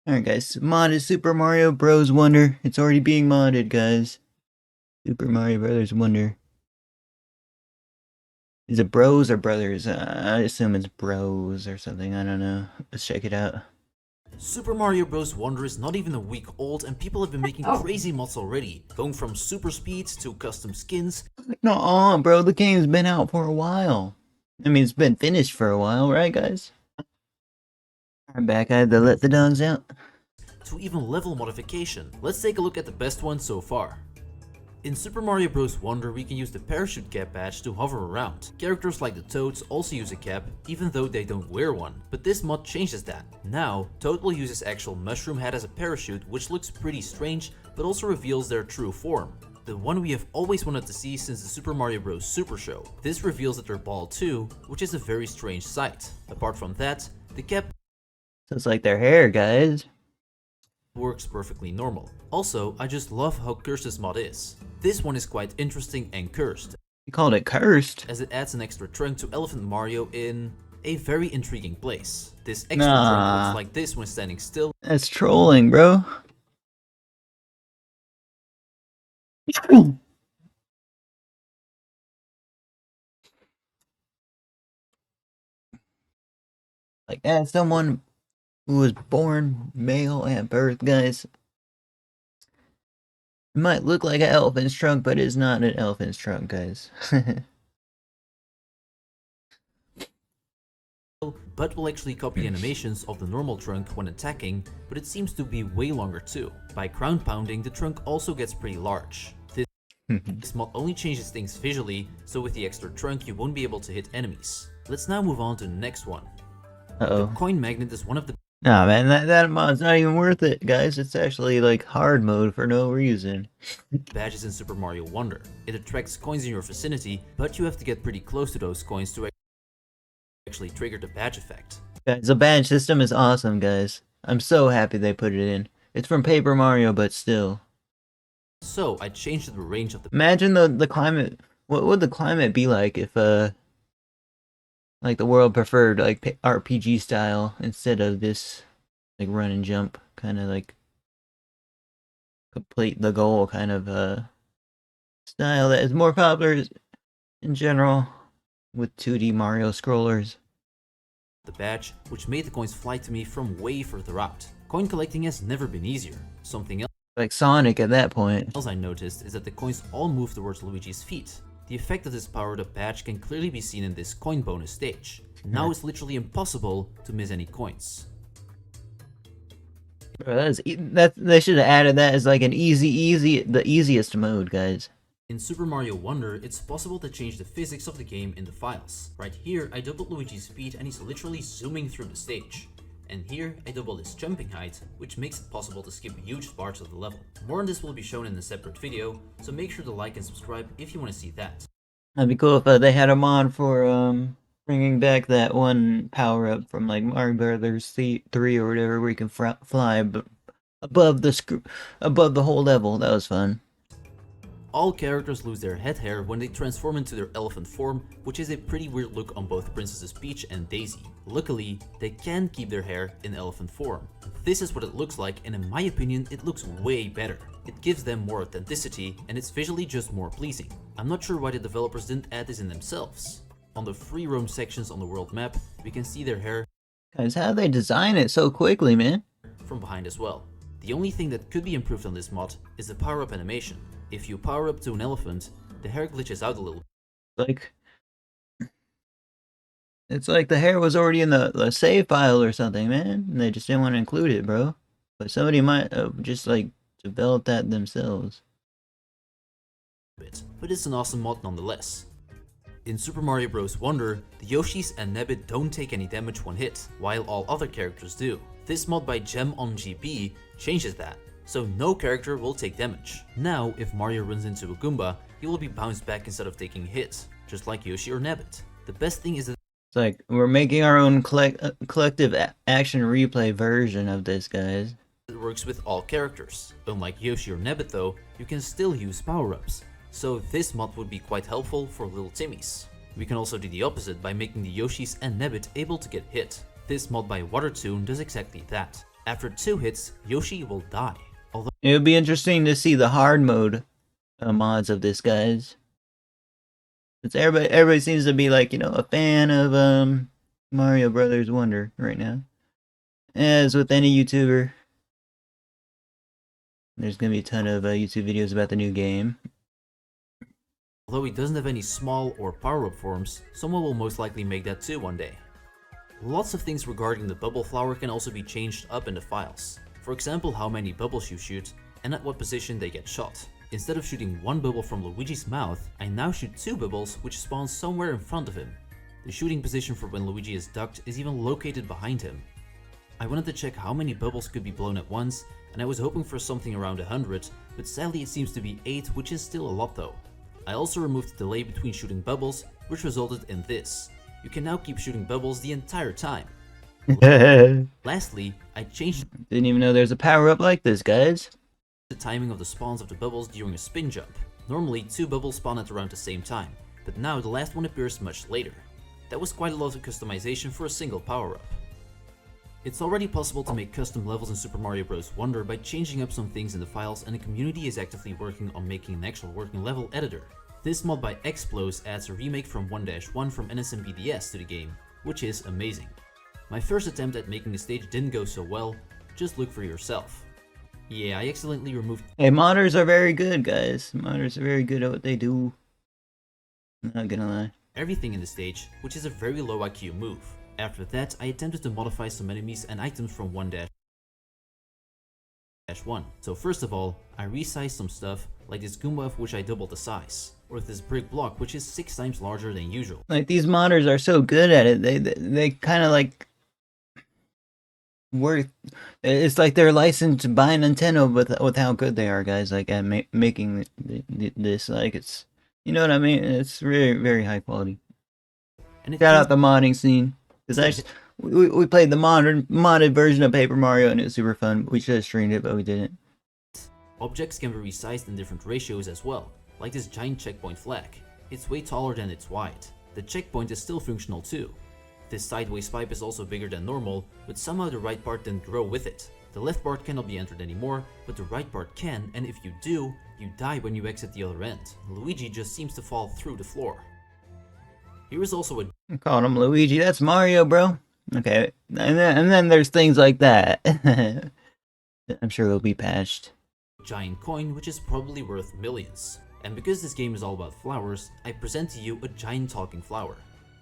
Alright guys, mod is Super Mario Bros. Wonder. It's already being modded, guys. Super Mario Brothers Wonder. Is it bros or brothers? I assume it's bros or something, I don't know. Let's check it out. Super Mario Bros. Wonder is not even a week old and people have been making crazy mods already, going from super speed to custom skins. No, bro, the game's been out for a while. I mean, it's been finished for a while, right guys? I'm back, I had to let the dogs out. To even level modification. Let's take a look at the best one so far. In Super Mario Bros. Wonder, we can use the parachute cap badge to hover around. Characters like the Toads also use a cap, even though they don't wear one. But this mod changes that. Now, Toad will use his actual mushroom head as a parachute, which looks pretty strange, but also reveals their true form. The one we have always wanted to see since the Super Mario Bros. Super Show. This reveals that they're bald too, which is a very strange sight. Apart from that, the cap So it's like their hair, guys. works perfectly normal. Also, I just love how cursed this mod is. This one is quite interesting and cursed, You called it cursed? as it adds an extra trunk to Elephant Mario in a very intriguing place. This extra Nah. trunk looks like this when standing still. That's trolling, bro. Like, as someone who was born male at birth, guys, it might look like an elephant's trunk, but it's not an elephant's trunk, guys. But will actually copy animations of the normal trunk when attacking, but it seems to be way longer too. By ground pounding, the trunk also gets pretty large. This mod only changes things visually, so with the extra trunk you won't be able to hit enemies. Let's now move on to the next one. Uh-oh. The coin magnet is one of the Nah, man, that mod's not even worth it, guys. It's actually, like, hard mode for no reason. badges in Super Mario Wonder. It attracts coins in your vicinity, but you have to get pretty close to those coins to actually trigger the badge effect. Guys, the badge system is awesome, guys. I'm so happy they put it in. It's from Paper Mario, but still. So I changed the range of the Imagine the climate. What would the climate be like if, like, the world preferred, like, RPG style instead of this, like, run and jump, kind of like complete the goal kind of style that is more popular in general with 2D Mario scrollers. badge, which made the coins fly to me from way further out. Coin collecting has never been easier. Something Like Sonic at that point. else I noticed is that the coins all move towards Luigi's feet. The effect of this powered up badge can clearly be seen in this coin bonus stage. Now it's literally impossible to miss any coins. Bro, they should have added that as like an the easiest mode, guys. In Super Mario Wonder, it's possible to change the physics of the game in the files. Right here, I doubled Luigi's speed and he's literally zooming through the stage. And here, I doubled his jumping height, which makes it possible to skip huge parts of the level. More on this will be shown in a separate video, so make sure to like and subscribe if you want to see that. That'd be cool if they had a mod for bringing back that one power up from like Mario Brothers 3 or whatever, where you can fly above the whole level. That was fun. All characters lose their head hair when they transform into their elephant form, which is a pretty weird look on both Princess Peach and Daisy. Luckily, they can keep their hair in elephant form. This is what it looks like, and in my opinion, it looks way better. It gives them more authenticity, and it's visually just more pleasing. I'm not sure why the developers didn't add this in themselves. On the free roam sections on the world map, we can see their hair Guys, how they design it so quickly, man? from behind as well. The only thing that could be improved on this mod is the power-up animation. If you power up to an elephant, the hair glitches out a little. Like, it's like the hair was already in the save file or something, man. And they just didn't want to include it, bro. But somebody might just like develop that themselves. But it's an awesome mod nonetheless. In Super Mario Bros. Wonder, the Yoshis and Nabbit don't take any damage when hit, while all other characters do. This mod by Gem on GB changes that, so no character will take damage. Now, if Mario runs into a Goomba, he will be bounced back instead of taking hits, just like Yoshi or Nabbit. The best thing is that It's like we're making our own collective action replay version of this, guys. it works with all characters. Unlike Yoshi or Nabbit though, you can still use power-ups. So this mod would be quite helpful for little Timmies. We can also do the opposite by making the Yoshis and Nabbit able to get hit. This mod by Watertoon does exactly that. After 2 hits, Yoshi will die. Although It would be interesting to see the hard mode mods of this, guys. It's everybody seems to be like, you know, a fan of Mario Brothers Wonder right now. As with any YouTuber, there's gonna be a ton of YouTube videos about the new game. he doesn't have any small or power-up forms, someone will most likely make that too one day. Lots of things regarding the bubble flower can also be changed up in the files. For example, how many bubbles you shoot and at what position they get shot. Instead of shooting 1 bubble from Luigi's mouth, I now shoot 2 bubbles which spawn somewhere in front of him. The shooting position for when Luigi is ducked is even located behind him. I wanted to check how many bubbles could be blown at once, and I was hoping for something around 100, but sadly it seems to be 8, which is still a lot though. I also removed the delay between shooting bubbles, which resulted in this. You can now keep shooting bubbles the entire time. Lastly, I changed Didn't even know there's a power up like this, guys. the timing of the spawns of the bubbles during a spin jump. Normally 2 bubbles spawn at around the same time, but now the last one appears much later. That was quite a lot of customization for a single power-up. It's already possible to make custom levels in Super Mario Bros. Wonder by changing up some things in the files, and the community is actively working on making an actual working level editor. This mod by Explos adds a remake from 1-1 from NSMBDS to the game, which is amazing. My first attempt at making the stage didn't go so well, just look for yourself. Yeah, I accidentally removed. Hey, modders are very good, guys. Modders are very good at what they do. Not gonna lie. Everything in the stage, which is a very low IQ move. After that, I attempted to modify some enemies and items from 1-1. So first of all, I resized some stuff, like this Goomba of which I doubled the size, or this brick block which is 6 times larger than usual. Like, these modders are so good at it. They kind of like worth. It's like they're licensed by Nintendo with how good they are, guys. Like at making this, like it's, you know what I mean. It's very very high quality. And it Shout out the modding scene, because we played the modded version of Paper Mario and it was super fun. We should have streamed it, but we didn't. Objects can be resized in different ratios as well, like this giant checkpoint flag. It's way taller than it's wide. The checkpoint is still functional too. This sideways pipe is also bigger than normal, but somehow the right part didn't grow with it. The left part cannot be entered anymore, but the right part can, and if you do, you die when you exit the other end. Luigi just seems to fall through the floor. Here is also a I called him Luigi. That's Mario, bro. Okay, and then there's things like that. I'm sure it'll be patched. giant coin which is probably worth millions. And because this game is all about flowers, I present to you a giant talking flower.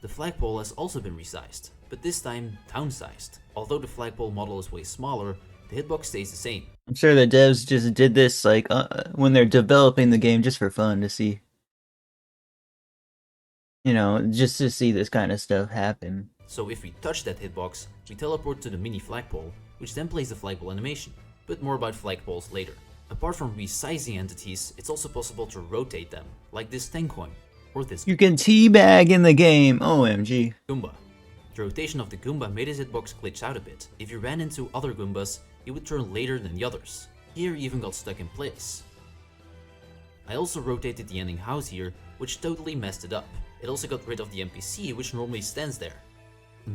The flagpole has also been resized, but this time downsized. Although the flagpole model is way smaller, the hitbox stays the same. I'm sure the devs just did this like when they're developing the game just for fun to see, you know, just to see this kind of stuff happen. So if we touch that hitbox, we teleport to the mini flagpole, which then plays the flagpole animation. But more about flagpoles later. Apart from resizing entities, it's also possible to rotate them, like this 10 coin, or this You can teabag in the game, OMG. Goomba. The rotation of the Goomba made his hitbox glitch out a bit. If you ran into other Goombas, he would turn later than the others. Here he even got stuck in place. I also rotated the ending house here, which totally messed it up. It also got rid of the NPC, which normally stands there.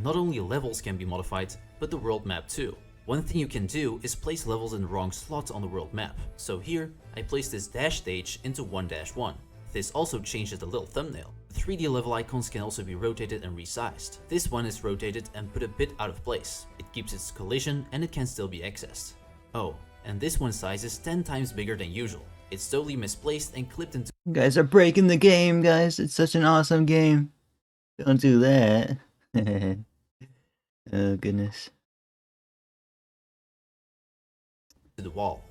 Not only levels can be modified, but the world map too. One thing you can do is place levels in the wrong slot on the world map. So here, I placed this dash stage into 1-1. This also changes the little thumbnail. The 3D level icons can also be rotated and resized. This one is rotated and put a bit out of place. It keeps its collision and it can still be accessed. Oh, and this one's size is 10 times bigger than usual. It's totally misplaced and clipped into. You guys are breaking the game, guys. It's such an awesome game. Don't do that. Oh, goodness. The wall,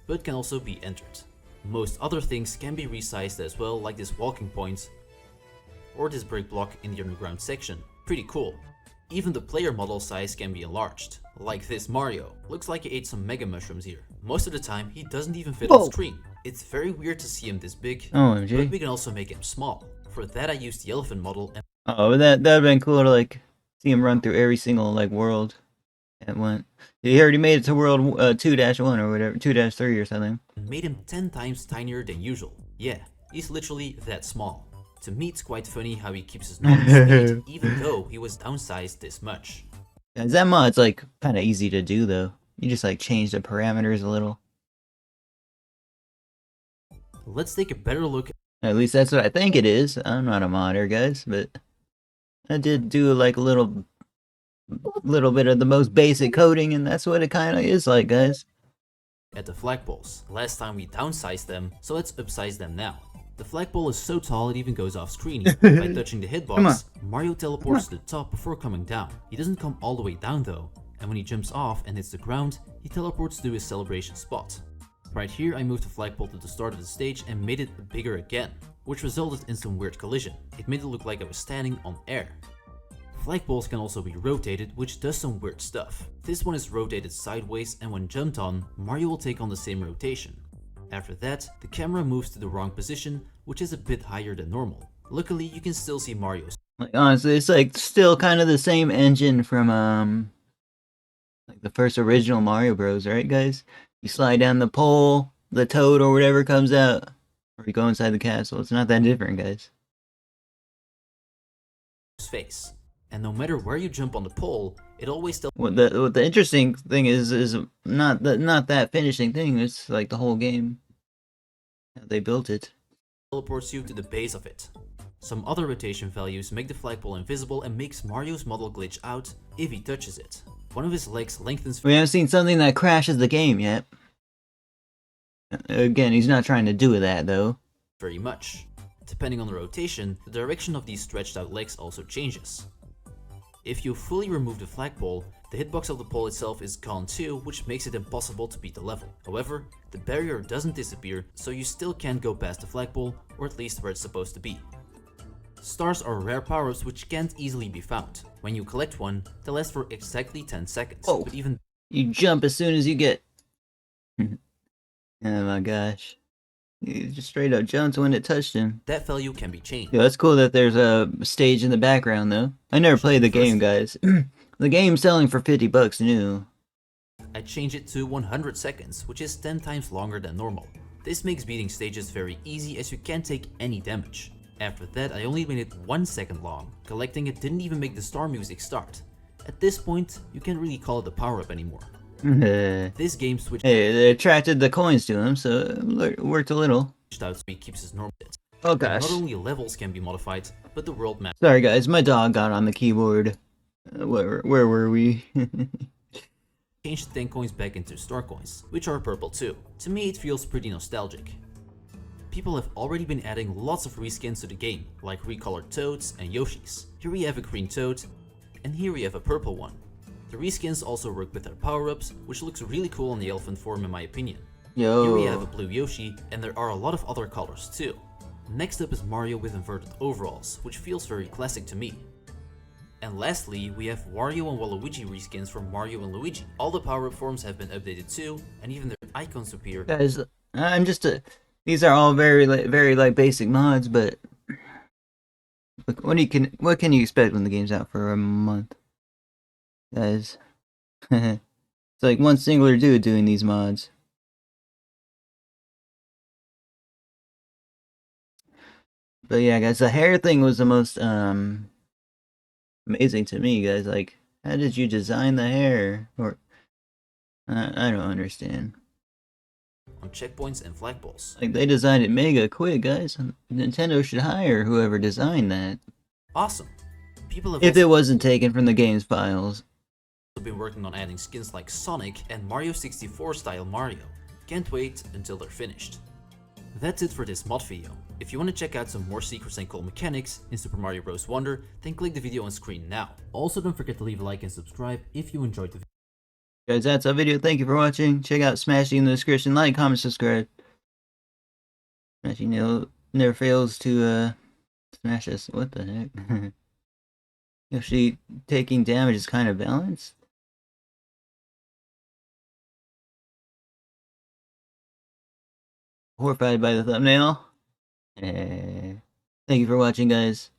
but can also be entered. Most other things can be resized as well, like this walking point or this brick block in the underground section. Pretty cool. Even the player model size can be enlarged, like this Mario. Looks like he ate some mega mushrooms here. Most of the time he doesn't even fit on screen. It's very weird to see him this big, but we can also make him small. For that I used the elephant model and that'd been cool to like see him run through every single like world. It went. He already made it to world 2-1 or whatever, 2-3 or something. made him 10 times tinier than usual. Yeah, he's literally that small. To me it's quite funny how he keeps his normal speed even though he was downsized this much. That mod's like kind of easy to do though. You just like change the parameters a little. Let's take a better look. At least that's what I think it is. I'm not a modder, guys, but I did do like a little bit of the most basic coding, and that's what it kind of is like, guys. At the flagpoles. Last time we downsized them, so let's upsize them now. The flagpole is so tall it even goes off screen. By touching the Come on. hitbox, Mario teleports to the top before coming down. He doesn't come all the way down though, and when he jumps off and hits the ground, he teleports to his celebration spot. Right here I moved the flagpole to the start of the stage and made it bigger again, which resulted in some weird collision. It made it look like I was standing on air. Flagpoles can also be rotated, which does some weird stuff. This one is rotated sideways, and when jumped on, Mario will take on the same rotation. After that, the camera moves to the wrong position, which is a bit higher than normal. Luckily, you can still see Mario's. Like honestly, it's like still kind of the same engine from like the first original Mario Bros, right, guys? You slide down the pole, the toad or whatever comes out, or you go inside the castle. It's not that different, guys. face. And no matter where you jump on the pole, it always What the interesting thing is not that finishing thing. It's like the whole game. How they built it. teleports you to the base of it. Some other rotation values make the flagpole invisible and makes Mario's model glitch out if he touches it. One of his legs lengthens We haven't seen something that crashes the game yet. Again, he's not trying to do that though. very much. Depending on the rotation, the direction of these stretched out legs also changes. If you fully remove the flagpole, the hitbox of the pole itself is gone too, which makes it impossible to beat the level. However, the barrier doesn't disappear, so you still can't go past the flagpole, or at least where it's supposed to be. Stars are rare power-ups which can't easily be found. When you collect one, they last for exactly 10 seconds, Oh. but even You jump as soon as you get. Oh my gosh. He just straight up jumped when it touched him. that value can be changed. Yeah, that's cool that there's a stage in the background though. I never played the game, guys. The game's selling for $50 new. I change it to 100 seconds, which is 10 times longer than normal. This makes beating stages very easy as you can't take any damage. After that, I only made it 1 second long. Collecting it didn't even make the star music start. At this point, you can't really call it a power-up anymore. This game switched Hey, they attracted the coins to him, so it worked a little. out so he keeps his normal hits. Oh gosh. Not only levels can be modified, but the world map. Sorry guys, my dog got on the keyboard. Where were we? Changed 10 coins back into star coins, which are purple too. To me, it feels pretty nostalgic. People have already been adding lots of reskins to the game, like recolored Toads and Yoshis. Here we have a green Toad, and here we have a purple one. The reskins also work with their power-ups, which looks really cool on the elephant form in my opinion. Yo. Here we have a blue Yoshi, and there are a lot of other colors too. Next up is Mario with inverted overalls, which feels very classic to me. And lastly, we have Wario and Waluigi reskins from Mario and Luigi. All the power-up forms have been updated too, and even their icons appear. Guys, I'm just a. These are all very like basic mods, but look, what can you expect when the game's out for a month, guys? It's like one singular dude doing these mods. But yeah, guys, the hair thing was the most amazing to me, guys. Like, how did you design the hair? Or I don't understand. On checkpoints and flagpoles. Like, they designed it mega quick, guys. Nintendo should hire whoever designed that. Awesome. People have If it wasn't taken from the game's files. also been working on adding skins like Sonic and Mario 64 style Mario. Can't wait until they're finished. That's it for this mod video. If you want to check out some more secrets and cool mechanics in Super Mario Bros. Wonder, then click the video on screen now. Also, don't forget to leave a like and subscribe if you enjoyed the video. Guys, that's our video. Thank you for watching. Check out Smashing in the description. Like, comment, subscribe. Smashing never fails to smash us. What the heck? Yoshi taking damage is kind of balanced. Horrified by the thumbnail. Thank you for watching, guys.